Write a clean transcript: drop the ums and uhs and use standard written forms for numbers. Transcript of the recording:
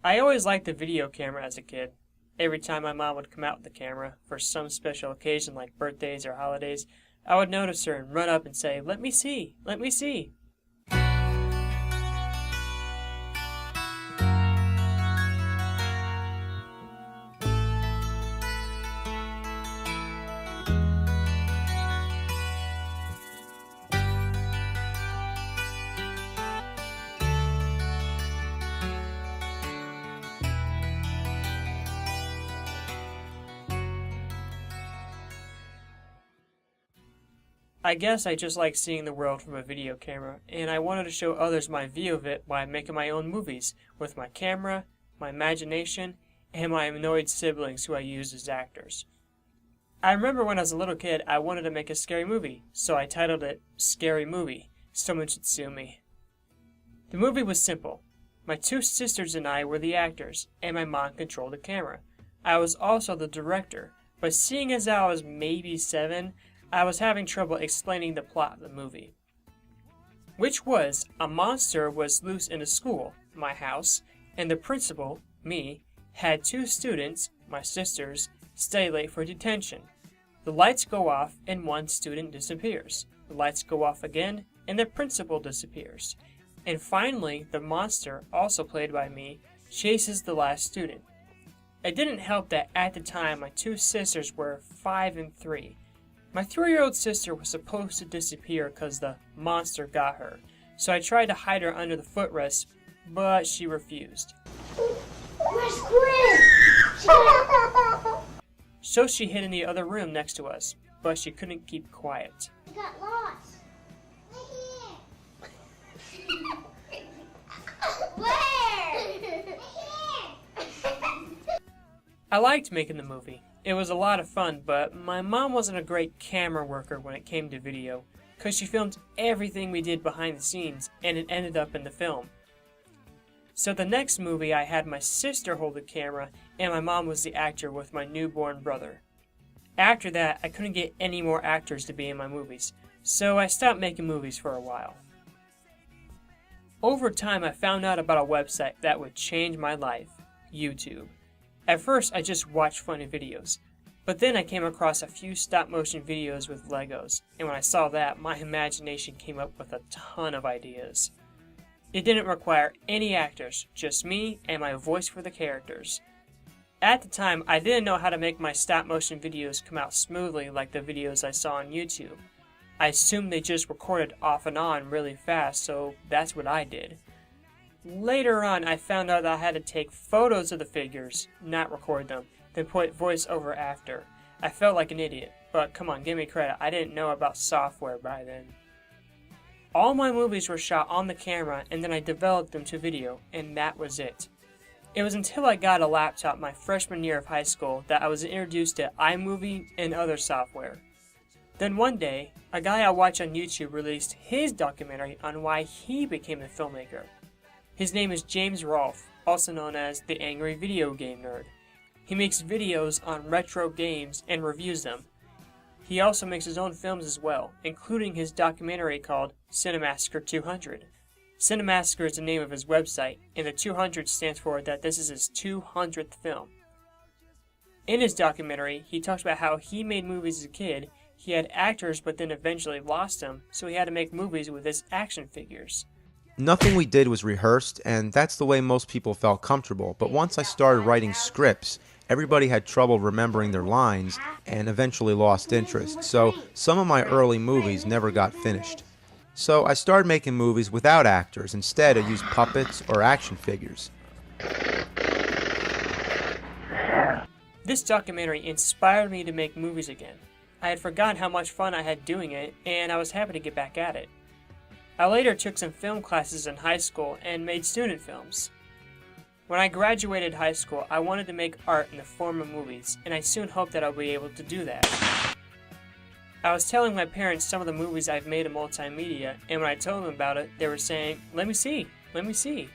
I always liked the video camera as a kid. Every time my mom would come out with the camera for some special occasion like birthdays or holidays, I would notice her and run up and say, "Let me see, let me see." I guess I just like seeing the world from a video camera, and I wanted to show others my view of it by making my own movies with my camera, my imagination, and my annoyed siblings who I used as actors. I remember when I was a little kid, I wanted to make a scary movie, so I titled it Scary Movie. Someone should sue me. The movie was simple. My two sisters and I were the actors, and my mom controlled the camera. I was also the director, but seeing as I was maybe 7, I was having trouble explaining the plot of the movie. Which was, a monster was loose in a school, my house, and the principal, me, had 2 students, my sisters, stay late for detention. The lights go off and one student disappears. The lights go off again and the principal disappears. And finally, the monster, also played by me, chases the last student. It didn't help that at the time my 2 sisters were 5 and 3. My 3-year-old sister was supposed to disappear because the monster got her, so I tried to hide her under the footrest, but she refused. Where's Gwen? So she hid in the other room next to us, but she couldn't keep quiet. I got lost. Where? I liked making the movie. It was a lot of fun, but my mom wasn't a great camera worker when it came to video, because she filmed everything we did behind the scenes, and it ended up in the film. So the next movie I had my sister hold the camera, and my mom was the actor with my newborn brother. After that, I couldn't get any more actors to be in my movies, so I stopped making movies for a while. Over time, I found out about a website that would change my life, YouTube. At first, I just watched funny videos, but then I came across a few stop-motion videos with Legos, and when I saw that, my imagination came up with a ton of ideas. It didn't require any actors, just me and my voice for the characters. At the time, I didn't know how to make my stop-motion videos come out smoothly like the videos I saw on YouTube. I assumed they just recorded off and on really fast, so that's what I did. Later on, I found out that I had to take photos of the figures, not record them, then put voice over after. I felt like an idiot, but come on, give me credit, I didn't know about software by then. All my movies were shot on the camera, and then I developed them to video, and that was it. It was until I got a laptop my freshman year of high school that I was introduced to iMovie and other software. Then one day, a guy I watch on YouTube released his documentary on why he became a filmmaker. His name is James Rolfe, also known as the Angry Video Game Nerd. He makes videos on retro games and reviews them. He also makes his own films as well, including his documentary called Cinemassacre 200. Cinemassacre is the name of his website, and the 200 stands for that this is his 200th film. In his documentary, he talks about how he made movies as a kid. He had actors but then eventually lost them, so he had to make movies with his action figures. Nothing we did was rehearsed, and that's the way most people felt comfortable. But once I started writing scripts, everybody had trouble remembering their lines and eventually lost interest. So some of my early movies never got finished. So I started making movies without actors. Instead, I used puppets or action figures. This documentary inspired me to make movies again. I had forgotten how much fun I had doing it, and I was happy to get back at it. I later took some film classes in high school and made student films. When I graduated high school, I wanted to make art in the form of movies, and I soon hoped that I'll be able to do that. I was telling my parents some of the movies I've made in multimedia, and when I told them about it, they were saying, "Let me see, let me see."